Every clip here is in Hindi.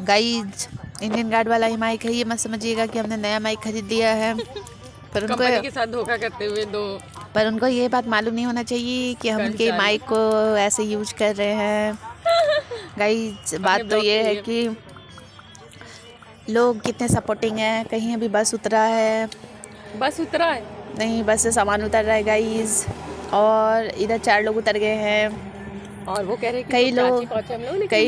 गाइज इंडियन गार्ड वाला ही माइक है, ये मत समझिएगा कि हमने नया माइक खरीद लिया है। पर उनको कंपनी के साथ धोखा करते हुए पर उनको ये बात मालूम नहीं होना चाहिए कि हम उनके माइक को ऐसे यूज कर रहे हैं। गाइज बात तो ये है कि लोग कितने सपोर्टिंग हैं। कहीं अभी बस उतरा है नहीं, बस से सामान उतर रहा है गाइज, और इधर 4 लोग उतर गए हैं। और वो कह रहे हैं कई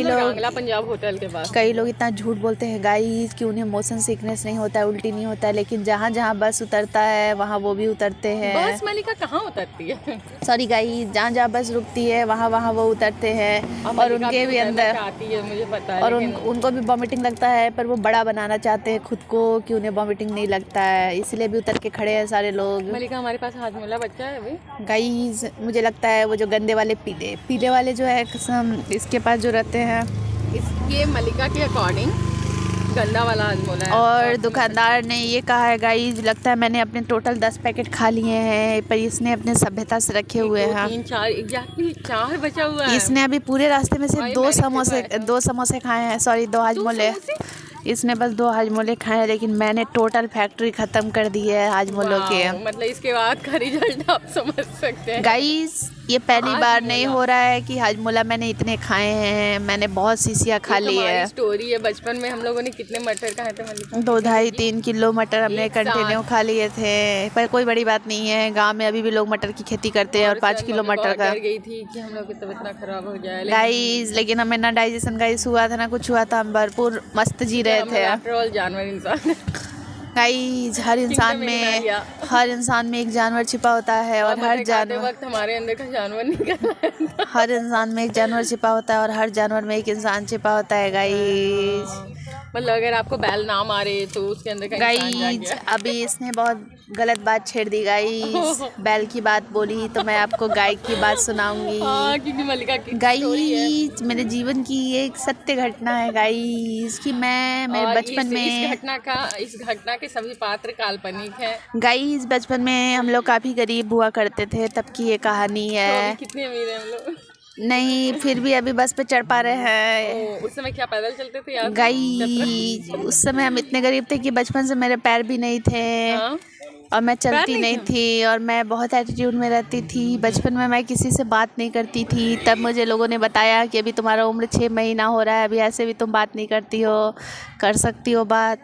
लोग पंजाब होटल के पास कई लोग इतना झूठ बोलते हैं गाइस कि उन्हें मोशन सिकनेस नहीं होता है, उल्टी नहीं होता है, लेकिन जहाँ जहाँ बस उतरता है वहाँ वो भी उतरते हैं। बस मलिका कहाँ उतरती है? सॉरी गाइस, जहाँ जहाँ बस रुकती है वहाँ वहाँ वो उतरते हैं और उनके भी अंदर आती है, मुझे पता है, और उनको भी वॉमिटिंग लगता है, पर वो बड़ा बनाना चाहते हैं खुद को कि उन्हें वॉमिटिंग नहीं लगता है, इसलिए भी उतर के खड़े हैं सारे लोग। मलिका हमारे पास हाजमोला बच्चा है अभी गाइस, मुझे लगता है वो जो गंदे वाले पीले वाले जो है कसम इसके पास जो रहते हैं, ये मलिका के अकॉर्डिंग गंदा वाला हाजमोला है। और दुकानदार ने ये कहा है गाइस, लगता है मैंने अपने टोटल 10 पैकेट खा लिए हैं, पर इसने अपने सभ्यता से रखे हुए हैं। 3 4 एग्जैक्टली 4 बचा हुआ है। इसने अभी पूरे रास्ते में से 2 समोसे खाए हैं, सॉरी 2 हाजमोले। इसने बस 2 हाजमोले खाए हैं, लेकिन मैंने टोटल फैक्ट्री खत्म कर दी है हाजमोलों के। मतलब इसके बाद का रिजल्ट आप समझ सकते हैं गाइस। ये पहली बार नहीं हो रहा है कि हाजमोला मैंने इतने खाए हैं, मैंने बहुत सीसियाँ खा ली है। स्टोरी है, बचपन में हम लोगों ने कितने मटर खाए थे मलिका? 2-2.5-3 किलो मटर हमने कंटिन्यू खा लिए थे, पर कोई बड़ी बात नहीं है। गांव में अभी भी लोग मटर की खेती करते हैं और 5 किलो मटर का गई थी कि हम लोग की तबीयत ना खराब हो जाए गाइस, लेकिन हमें ना डाइजेशन गाइस हुआ था ना कुछ हुआ था, हम भरपूर मस्त जी रहे थे। जानवर इंसान गाइस, हर इंसान में एक जानवर छिपा होता है और हर जानवर वक्त हमारे अंदर का जानवर निकल हर इंसान में एक जानवर छिपा होता है और हर जानवर में एक इंसान छिपा होता है गाइस। मतलब अगर आपको बैल ना मारे तो उसके अंदर का गाइस, अभी इसने बहुत गलत बात छेड़ दी गाइस। बैल की बात बोली तो मैं आपको गाय की बात सुनाऊंगी। क्योंकि मलिका की गाइस, मेरे जीवन की एक सत्य घटना है गाइस कि मैं मेरे बचपन में इस घटना के सभी पात्र काल्पनिक हैं। गाइस, बचपन में हम लोग काफ़ी गरीब हुआ करते थे, तब की ये कहानी है। तो कितने अमीर हैं हम लोग? नहीं, फिर भी अभी बस पे चढ़ पा रहे हैं। उस समय क्या पैदल चलते थे यार? गाइस, उस समय हम इतने गरीब थे कि बचपन से मेरे पैर भी नहीं थे और मैं चलती नहीं थी और मैं बहुत एटीट्यूड में रहती थी। बचपन में मैं किसी से बात नहीं करती थी। तब मुझे लोगों ने बताया कि अभी तुम्हारा उम्र 6 महीना हो रहा है, अभी ऐसे भी तुम बात नहीं करती हो, कर सकती हो बात।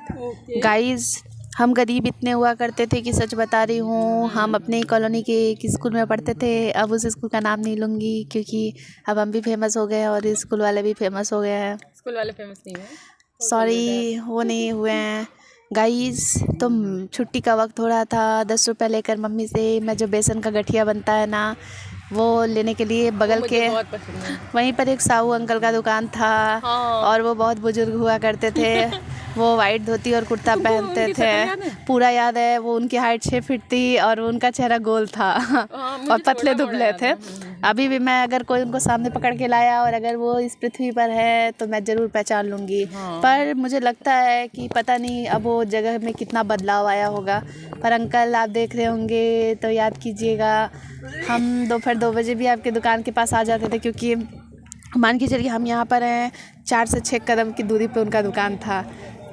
गाइस, हम गरीब इतने हुआ करते थे कि सच बता रही हूँ, हम अपने कॉलोनी के एक स्कूल में पढ़ते थे। अब उस स्कूल का नाम नहीं लूँगी क्योंकि अब हम भी फेमस हो गए हैं और स्कूल वाले भी फेमस हो गए हैं। स्कूल वाले फेमस नहीं हैं, सॉरी, वो नहीं हुए हैं। गाइस, तो छुट्टी का वक्त हो रहा था, 10 रुपये लेकर मम्मी से मैं जो बेसन का गठिया बनता है ना, वो लेने के लिए बगल के वहीं पर एक साहू अंकल का दुकान था। और वो बहुत बुजुर्ग हुआ करते थे। वो वाइट धोती और कुर्ता पहनते थे, पूरा याद है। वो उनकी हाइट 6 फीट थी और उनका चेहरा गोल था और पतले दुबले थे। अभी भी मैं अगर कोई उनको सामने पकड़ के लाया और अगर वो इस पृथ्वी पर है तो मैं ज़रूर पहचान लूँगी। पर मुझे लगता है कि पता नहीं अब वो जगह में कितना बदलाव आया होगा। पर अंकल, आप देख रहे होंगे तो याद कीजिएगा, हम दोपहर 2 बजे भी आपके दुकान के पास आ जाते थे, क्योंकि मान के चलिए हम यहाँ पर हैं, 4 से 6 कदम की दूरी पे उनका दुकान था।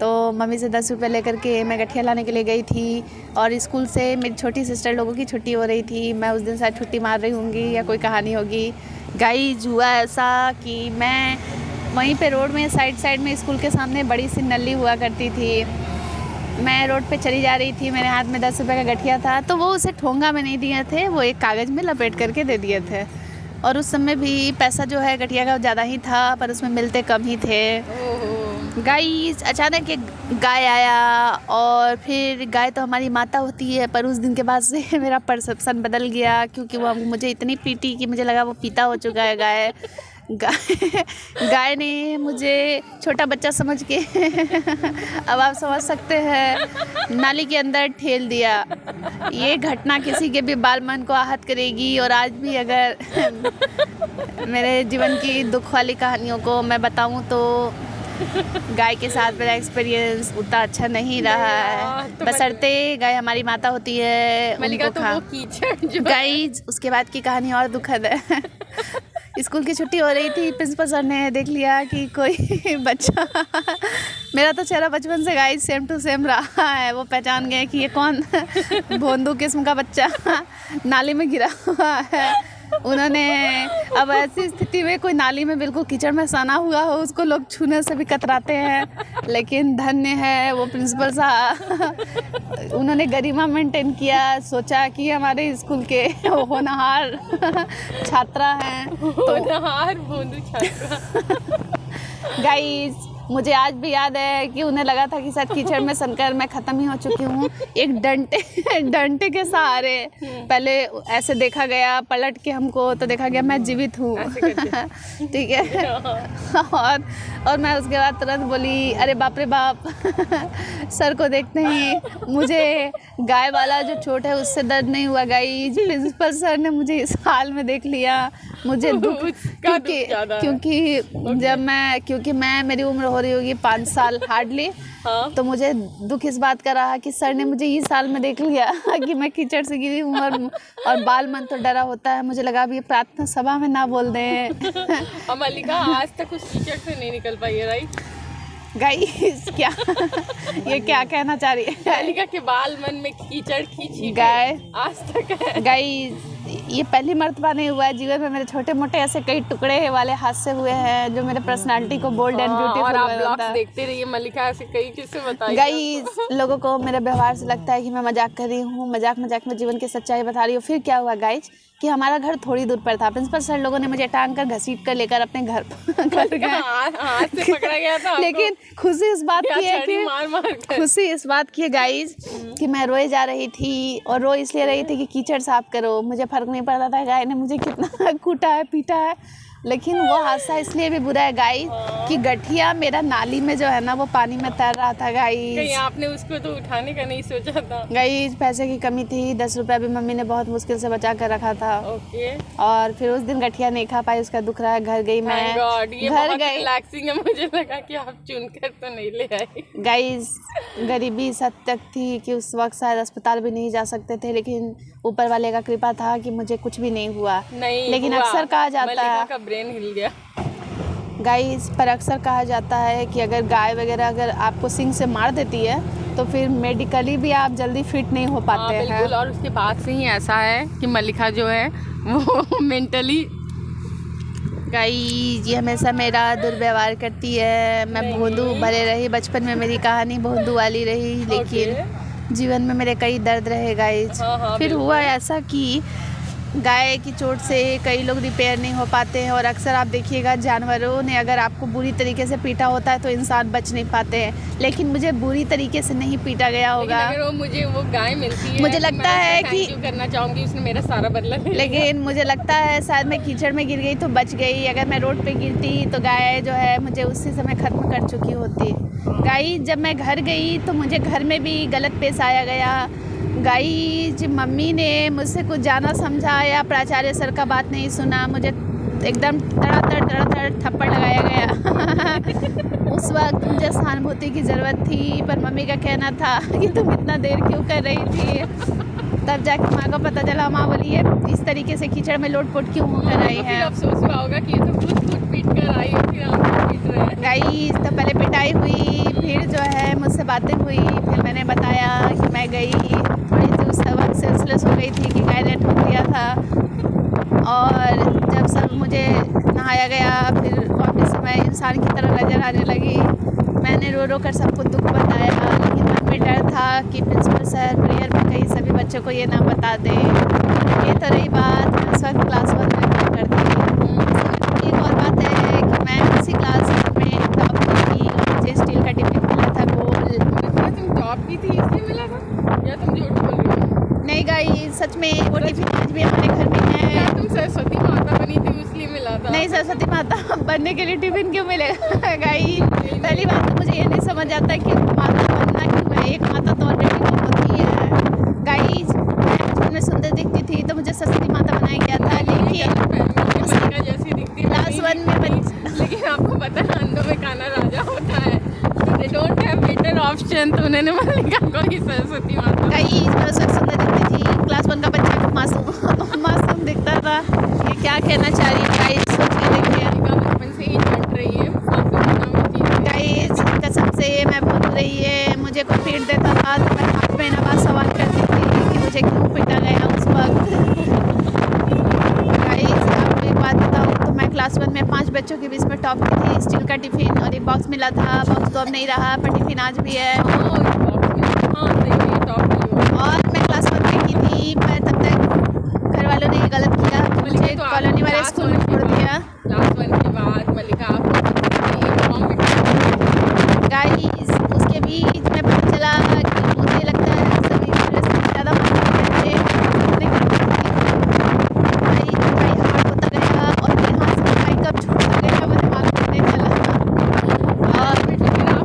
तो मम्मी से 10 रुपये लेकर के मैं गठिया लाने के लिए गई थी और स्कूल से मेरी छोटी सिस्टर लोगों की छुट्टी हो रही थी। मैं उस दिन शायद छुट्टी मार रही होंगी या कोई कहानी होगी। गाइस, हुआ ऐसा कि मैं वहीं पे रोड में साइड में स्कूल के सामने बड़ी सी नली हुआ करती थी। मैं रोड पे चली जा रही थी, मेरे हाथ में 10 रुपये का गठिया था, तो वो उसे ठोंगा में नहीं दिए थे, वो एक कागज़ में लपेट करके दे दिए थे। और उस समय भी पैसा जो है गठिया का ज़्यादा ही था, पर उसमें मिलते कम ही थे। गाइस, अचानक एक गाय आया और फिर गाय तो हमारी माता होती है, पर उस दिन के बाद से मेरा परसेप्शन बदल गया, क्योंकि वो मुझे इतनी पीटी कि मुझे लगा वो पीता हो चुका है गाय। गाय ने मुझे छोटा बच्चा समझ के अब आप समझ सकते हैं, नाली के अंदर ठेल दिया। ये घटना किसी के भी बाल मन को आहत करेगी। और आज भी अगर मेरे जीवन की दुख वाली कहानियों को मैं बताऊं तो गाय के साथ मेरा एक्सपीरियंस उतना अच्छा नहीं रहा है, बशर्ते गाय हमारी माता होती है। मलिका, तो वो कीचड़ जो गाइस, उसके बाद की कहानी और दुखद है। स्कूल की छुट्टी हो रही थी, प्रिंसिपल सर ने देख लिया कि कोई बच्चा मेरा तो चेहरा बचपन से गाइस सेम टू सेम रहा है, वो पहचान गए कि ये कौन भोंदू किस्म का बच्चा नाली में गिरा हुआ है। उन्होंने अब ऐसी स्थिति में कोई नाली में बिल्कुल कीचड़ में सना हुआ हो उसको लोग छूने से भी कतराते हैं, लेकिन धन्य है वो प्रिंसिपल साहब, उन्होंने गरिमा मेंटेन किया, सोचा कि हमारे स्कूल के होनहार छात्रा हैं होनहार भोंदू छात्रा। गाइस मुझे आज भी याद है कि उन्हें लगा था कि शायद कीचड़ में सनकर मैं ख़त्म ही हो चुकी हूँ। एक डंटे के सहारे पहले ऐसे देखा गया, पलट के हमको तो देखा गया मैं जीवित हूँ ठीक है। और मैं उसके बाद तुरंत बोली अरे बाप रे बाप सर को देखते ही मुझे गाय वाला जो चोट है उससे दर्द नहीं हुआ गाइस, प्रिंसिपल सर ने मुझे इस हाल में देख लिया। मुझे दुख क्योंकि मैं मेरी उम्र हो रही होगी 5 साल हार्डली, हाँ? तो मुझे दुख इस बात का रहा कि सर ने मुझे इस साल में देख लिया कि मैं कीचड़ से गिरी हूँ और बाल मन तो डरा होता है, मुझे लगा अब ये प्रार्थना सभा में ना बोल दें। मल्लिका आज तक उस कीचड़ से नहीं निकल पाई है, राइट गाइस क्या ये क्या कहना चाह रही है? मल्लिका के बाल मन में कीचड़ खींची गाय आज तक है। गाइस ये पहली मर्तबा नहीं हुआ है जीवन में, मेरे छोटे मोटे ऐसे कई टुकड़े वाले हादसे हुए हैं जो मेरे पर्सनालिटी को बोल्ड एंड ब्यूटीफुल और आप बनाता ब्लॉग्स है। देखते रहिए, मल्लिका ऐसे कई किस्से बताइए। गाइस लोगों को मेरे व्यवहार से लगता है कि मैं मजाक कर रही हूँ, मजाक में जीवन की सच्चाई बता रही हूँ। फिर क्या हुआ गाइस कि हमारा घर थोड़ी दूर पर था, प्रिंसिपल सर लोगों ने मुझे टांग कर घसीट कर लेकर अपने घर गए हाथ से पकड़ा गया था लेकिन खुशी इस बात की है कि खुशी इस बात की है गाइस कि मैं रोए जा रही थी और रो इसलिए रही थी कि कीचड़ साफ करो, मुझे फर्क नहीं पड़ता था गाय ने मुझे कितना कूटा है पीटा है, लेकिन वो हादसा इसलिए भी बुरा है गाइस कि गठिया मेरा नाली में जो है ना वो पानी में तैर रहा था गाइस। कहीं आपने उसको तो उठाने का नहीं सोचा था? गाइस पैसे की कमी थी, 10 रुपया भी मम्मी ने बहुत मुश्किल से बचा कर रखा था। ओके। और फिर उस दिन गठिया नहीं खा पाई, उसका दुख रहा है। घर गई मैं, घर गई रिलैक्सिंग है, मुझे लगा कि आप चुनकर तो नहीं ले आए। गाइस गरीबी इस हद तक थी कि उस वक्त शायद अस्पताल भी नहीं जा सकते थे, लेकिन ऊपर वाले का कृपा था कि मुझे कुछ भी नहीं हुआ। लेकिन अक्सर कहा जाता है ब्रेन हिल गया गाइस, पर अक्सर कहा जाता है कि अगर गाय वगैरह अगर आपको सिंग से मार देती है तो फिर मेडिकली भी आप जल्दी फिट नहीं हो पाते हैं। बिल्कुल। और उसके बाद से ही ऐसा है कि मल्लिका जो है वो मेंटली गाइस ये हमेशा मेरा दुर्व्यवहार करती है। मैं भोंदू भरे रही, बचपन में मेरी कहानी भोंदू वाली रही, लेकिन जीवन में मेरे कई दर्द रहे गाइस। फिर हुआ ऐसा कि गाय की चोट से कई लोग रिपेयर नहीं हो पाते हैं, और अक्सर आप देखिएगा जानवरों ने अगर आपको बुरी तरीके से पीटा होता है तो इंसान बच नहीं पाते हैं, लेकिन मुझे बुरी तरीके से नहीं पीटा गया होगा। अगर मुझे वो गाय मिलती है मुझे लगता है कि करना चाहूँगी, उसने मेरा सारा बदला ले लिया। लेकिन मुझे लगता है शायद मैं कीचड़ में गिर गई तो बच गई, अगर मैं रोड पे गिरती तो गाय जो है मुझे उसी समय ख़त्म कर चुकी होती। गाय जब मैं घर गई तो मुझे घर में भी गलत पेश आया गया। गाइस मम्मी ने मुझसे कुछ जाना समझा या प्राचार्य सर का बात नहीं सुना, मुझे एकदम धड़ाधड़ थप्पड़ लगाया गया उस वक्त मुझे सहानुभूति की ज़रूरत थी, पर मम्मी का कहना था कि तुम इतना देर क्यों कर रही थी। तब जाके माँ को पता चला, माँ बोली है इस तरीके से कीचड़ में लोट-पोट क्यों कर रही है। अफसोस हुआ होगा कि ये तो खुद पीट कर आई है, फिर आप पीट रहे हैं। गाइस तो पहले पिटाई हुई, फिर जो है मुझसे बातें हुई, फिर मैंने बताया कि मैं गई थोड़ी सी उस वक्त सेंसलेस हो गई थी कि गाय ने ठोक दिया था। और जब सब मुझे नहाया गया फिर वापस मैं इंसान की तरह नजर आने लगी। मैंने रो रो कर सबको दुख बताया, लेकिन मन में डर था कि प्रिंसिपल सर प्रेयर में कहीं सभी बच्चों को ये ना बता दें। ये तो रही बात मैं उस वक्त क्लास 1 में क्या करती थी। एक और बात है कि मैं उसी क्लास में टॉप की थी और मुझे स्टील का टिफिन मिला था गोल। तुम टॉप की थी इसलिए मिला था या तुम झूठ बोल रही हो? नहीं गाइस सच में वो टिफिन आज भी हमारे घर में है। तुम सरस्वती माता बनी थी इसलिए मिला था? नहीं, सरस्वती माता बनने के लिए टिफिन क्यों मिलेगा गाइस। पहली बात तो मुझे ये नहीं समझ आता कि माता बनना क्यों है, एक माता तो ऑलरेडी होती है। गाइस मैं बचपन में सुंदर दिखती थी तो मुझे सरस्वती माता बनाया गया था, लेकिन जैसी दिखती क्लास 1 में लेकिन आपको पता है अंधों में काना राजा होता है, they don't have better option, तो उन्होंने मल्लिका को ही सरस्वती माता। गाइस मैं उस वक्त सुंदर दिखती थी, क्लास 1 का बच्चा मासूम दिखता था। ये क्या कहना चाह रही है गाइस, मैं क्लास 1 में 5 बच्चों के बीच में टॉप की थी। स्टील का टिफ़िन और एक बॉक्स मिला था। बॉक्स तो अब नहीं रहा पर टिफ़िन आज भी है। और मैं क्लास 1 में की थी, पर तब तक घर वालों ने ये गलत किया कि मुझे कॉलोनी वाले स्कूल में छोड़ दिया। क्लास 1 के बाद मल्लिका गाइस उसके बीच में पता चला कि मुझे लगता है सभी ज़्यादा भाई हार्ड होता गया और यहाँ से भाई कब छूटता गया मुझे मालूम नहीं चला। और मैं एकदम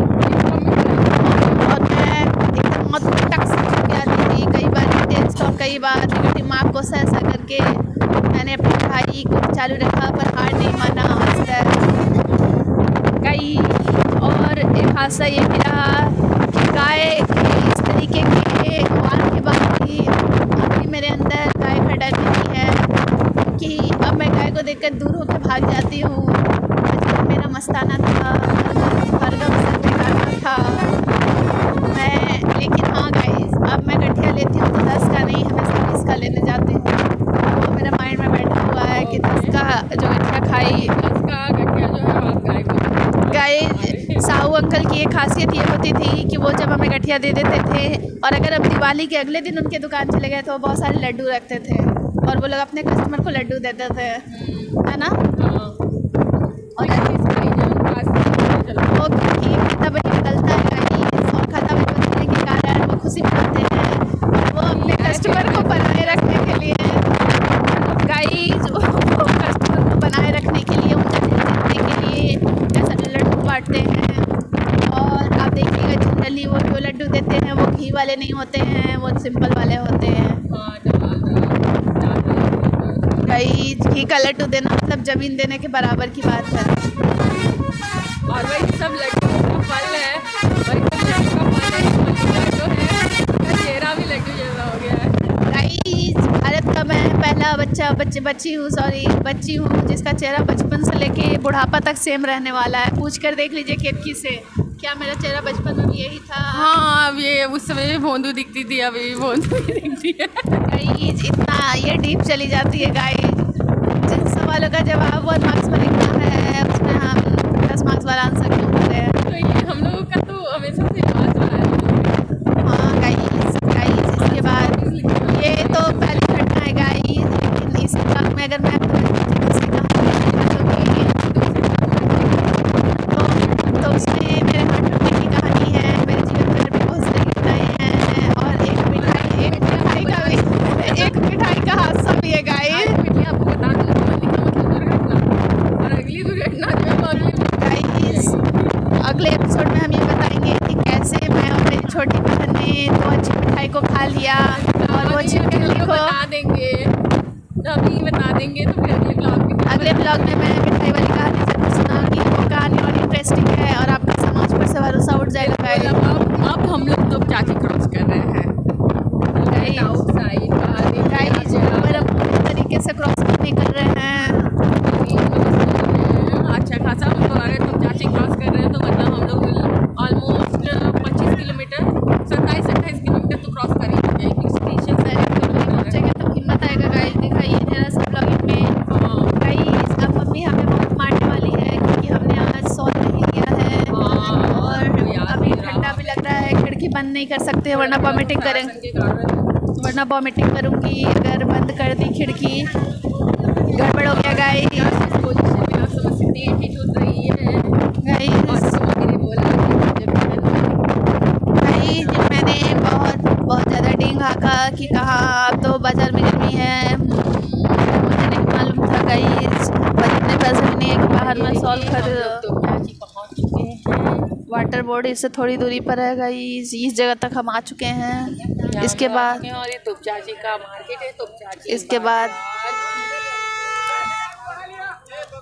मत टक से छूट जाती थी, कई बार टेस्ट और कई बार दिमाग को सहसा करके मैंने अपनी पढ़ाई को चालू रखा पर हार नहीं माना आज तक। कई और एक हादसा ये भी रहा कि गाय के इस तरीके के वार के बाद भी अभी मेरे अंदर गाय का डर नहीं है कि अब मैं गाय को देखकर दूर होकर भाग जाती हूँ। बचपन मेरा मस्ताना था, हर गम सर पे गाना था मैं। लेकिन हाँ गाइस अब मैं गठिया लेती हूँ तो 10 का नहीं हमेशा 20 का लेने जाती हूँ। वो मेरा माइंड में बैठा हुआ है कि 10 का जो गठिया खाई 10 का गठिया जो है आप गाय को गाय। साहू अंकल की एक खासियत ये होती थी कि वो जब हमें गठिया दे देते थे और अगर हम दिवाली के अगले दिन उनके दुकान चले गए तो वो बहुत सारे लड्डू रखते थे और वो लोग अपने कस्टमर को लड्डू देते थे, है ना। और वो खाता बनी बदलता है गाइस और खाता बनी बदलने के कारण वो खुशी मनाते हैं। वो अपने कस्टमर को बनाए रखने के लिए गाइस वो कस्टमर को बनाए रखने के लिए उनका दिल जीतने के लिए जैसा लड्डू बांटते हैं। और आप देखिएगा जनरली वो जो लड्डू देते हैं वो घी वाले नहीं होते हैं, वो सिंपल वाले होते हैं। गाइस घी का लड्डू देना मतलब जमीन देने के बराबर की बात है। और वही सब लड्डू का फल है, वही सब लड्डू का फल है। मल्लिका जो है उसका चेहरा भी लड्डू जैसा हो गया है। गाइस भारत का मैं पहला बच्ची हूँ जिसका चेहरा बचपन से लेके बुढ़ापा तक सेम रहने वाला है। पूछ कर देख लीजिए केतकी से क्या मेरा चेहरा बचपन में भी यही था। हाँ अब ये उस समय भी भोंदू दिखती थी, अभी भी भोंदू दिखती है। गाइस इतना ये डीप चली जाती है गाइस। जिन सवालों का जवाब 1 मार्क्स में लिखना है उसमें हम 10 मार्क्स वाला आंसर क्यों कर रहे हैं। तो ये हम लोगों का तो हमेशा से रिवाज रहा है। हाँ गाइस इसके बाद ये तो पहली घटना है गाइस, लेकिन इस ब्लॉग में अगर मैं तो उसमें मेरे हाथ टूटने की कहानी है, मेरे जीवन में भी बहुत सारी घटनाएं हैं और एक मिठाई का हादसा भी है गाइस। आपको बता दूं दुर्घटना और अगली दुर्घटना जो गाइस अगले एपिसोड में हम ये बताएंगे कि कैसे मैं और मेरी छोटी बहन ने तो अच्छी मिठाई को खा लिया और वो छिलके को बता देंगे, अभी बता देंगे तो फिर अगले ब्लॉग में मैं मिठाई वाली कहानी जरूर सुनाऊंगी। वो कहानी और इंटरेस्टिंग है और आपका समाज पर से भरोसा उठ जाएगा गाइस। अब हम लोग तो चाची क्रॉस कर रहे हैं गाइस पर अब पूरी तरीके से क्रॉस नहीं कर रहे हैं। अच्छा खासा हम लोग अगर तुम चाची क्रॉस कर रहे हैं तो मतलब हम लोग ऑलमोस्ट 25 किलोमीटर 27-28 किलोमीटर तो क्रॉस कर ही जाएंगे स्टेशन से पहुंचेंगे तो हिम्मत आएगा गाइस। दिखाइए जरा सब ब्लॉगिंग में गाइस अब मम्मी हमें बहुत मारने वाली है क्योंकि हमने आज सॉल्व नहीं लिया है और अभी ठंडा भी लग रहा है। खिड़की बंद नहीं कर सकते वरना वॉमिटिंग करूँगी। अगर बंद कर दी खिड़की गड़बड़ हो गया गाइस। मैंने बहुत ज़्यादा डींग हाका कि कहाँ अब तो बाज़ार में गर्मी है, मुझे नहीं मालूम था गाइस। पर इतने पैसे भी नहीं है कि बाहर में सॉल्व कर। वाटर बोर्ड इससे थोड़ी दूरी पर है गाइस, इस जगह तक हम आ चुके हैं। इसके बाद और ये तुपचाची का मार्केट है। तुपचाची इसके बाद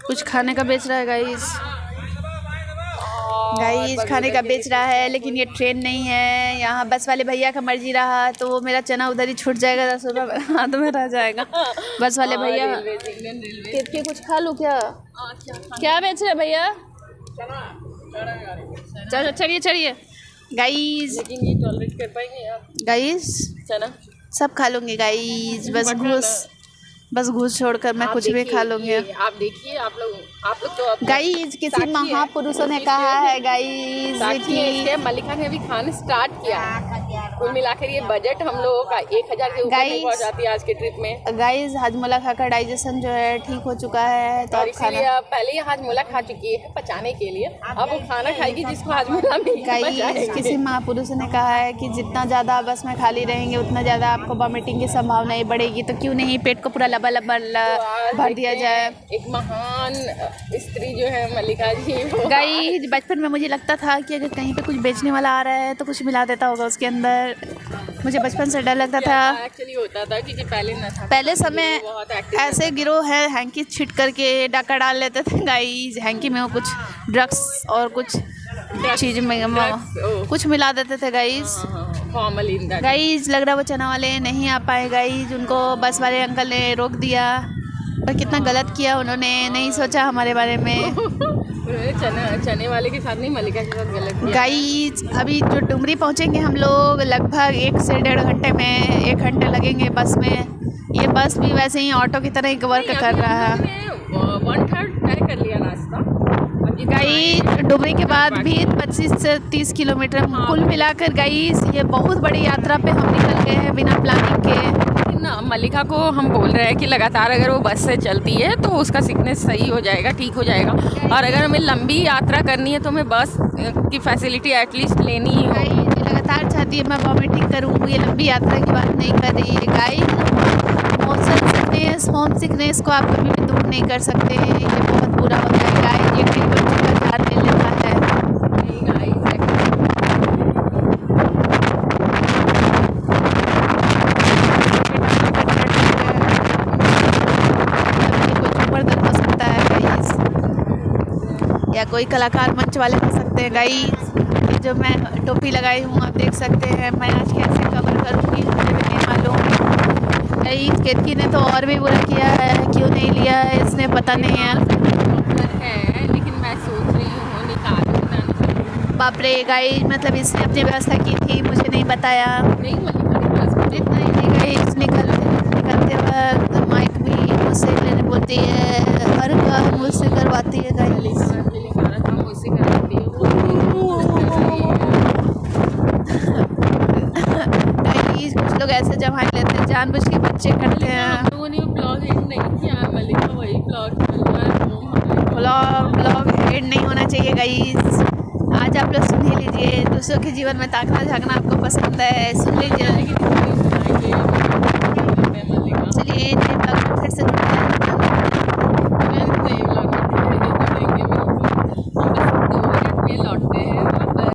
कुछ खाने का बेच रहा है गाइस खाने का बेच रहा है, लेकिन ये ट्रेन नहीं है। यहाँ बस वाले भैया का मर्जी रहा तो वो मेरा चना उधर ही छूट जाएगा, 10 रुपये हाथ में रह जाएगा। बस वाले भैया के कुछ खा लूँ क्या बेच रहे भैया? चलो चढ़िए गाइस। लेकिन ये टॉलरेट कर पाएंगे आप गाइस? चना सब खा लूँगी गाइस, बस बस घूस छोड़कर मैं आप कुछ भी देखिए, खा लूँगी। ये आप देखिए, आप लोग तो अब गाइस किसी साक्षी है। महापुरुषों ने कहा है गाइस साक्षी है इसके, मल्लिका ने अभी खाना स्टार्ट किया। कुल मिलाकर ये बजट हम लोगों का 1000 के ऊपर नहीं पहुंच जाती है आज के ट्रिप में। गाइस हाजमोला खाकर डाइजेशन जो है ठीक हो चुका है, तो और अब इसीलिए अब पहले ही हाजमोला खा चुकी है पचाने के लिए, अब वो खाना खाएगी जिसको हाजमोला नहीं गाइस किसी महापुरुष ने कहा है कि जितना ज़्यादा बस में खाली रहेंगे उतना ज़्यादा आपको वॉमिटिंग की संभावना ही बढ़ेगी, तो क्यों नहीं पेट को पूरा लबा भर दिया जाए। एक महान स्त्री जो है मल्लिका जी, गाइस बचपन में मुझे लगता था कि अगर कहीं पे कुछ बेचने वाला आ रहा है तो कुछ मिला देता होगा उसके अंदर, मुझे बचपन से डर लगता था। एक्चुअली होता था क्योंकि पहले न था, पहले समय ऐसे गिरोह है हैंकी छिट करके डाका डाल लेते थे गाइस, हैंकी में वो कुछ ड्रग्स और कुछ चीज़ में कुछ मिला देते थे गाइस। गाइस लग रहा वो चना वाले नहीं आ पाए गाइस, उनको बस वाले अंकल ने रोक दिया, पर कितना गलत किया उन्होंने, नहीं सोचा हमारे बारे में। चने वाले के साथ नहीं, मल्लिका के साथ गलत किया। गाइस अभी जो डुमरी पहुंचेंगे हम लोग लगभग 1 से 1.5 घंटे में, 1 घंटे लगेंगे बस में। ये बस भी वैसे ही ऑटो की तरह ही वर्क कर रहा है। 1/3 तय कर लिया रास्ता। गाइस डुमरी के बाद भी 25 से 30 किलोमीटर कुल मिलाकर गाइस ये बहुत बड़ी यात्रा पे हम निकल गए हैं बिना प्लानिंग के। मल्लिका को हम बोल रहे हैं कि लगातार अगर वो बस से चलती है तो उसका सिकनेस सही हो जाएगा, ठीक हो जाएगा, और अगर हमें लंबी यात्रा करनी है तो हमें बस की फैसिलिटी एटलीस्ट लेनी ही होगी। लगातार चाहती है मैं वॉमिटिंग करूँ, ये लंबी यात्रा की बात नहीं कर रही है guys. Motion sickness, home sickness को आप कभी भी दूर नहीं कर सकते हैं, ये बहुत बुरा होता है गाइस, ये कई बच्चों का जान ले लेता है। या कोई कलाकार मंच वाले हो सकते हैं गाइस। जो मैं टोपी लगाई हूँ आप देख सकते हैं, मैं आज कैसे कवर करूँगी मुझे भी नहीं मालूम। गाइस केतकी ने तो और भी बुरा किया है, क्यों नहीं लिया है इसने पता नहीं है, लेकिन मैं सोच रही हूँ निकालूं। बाप रे गाइस, मतलब इसने अपनी व्यवस्था की थी, मुझे नहीं बताया। नहीं मतलब इतना ही नहीं गाइस, निकलते वक्त माइक भी मुझसे लेने बोलती है, हर काम मुझसे करवाती है गाइस। कुछ लोग ऐसे जमा लेते हैं जानबूझ के, बच्चे करते हैं। लोगों ने ब्लॉग एंड नहीं किया, मल्लिका वही ब्लॉग एंड नहीं होना चाहिए गाइस। आज आप लोग सुन ही लीजिए, दूसरों के जीवन में ताकना झांकना आपको पसंद है, सुन लीजिए।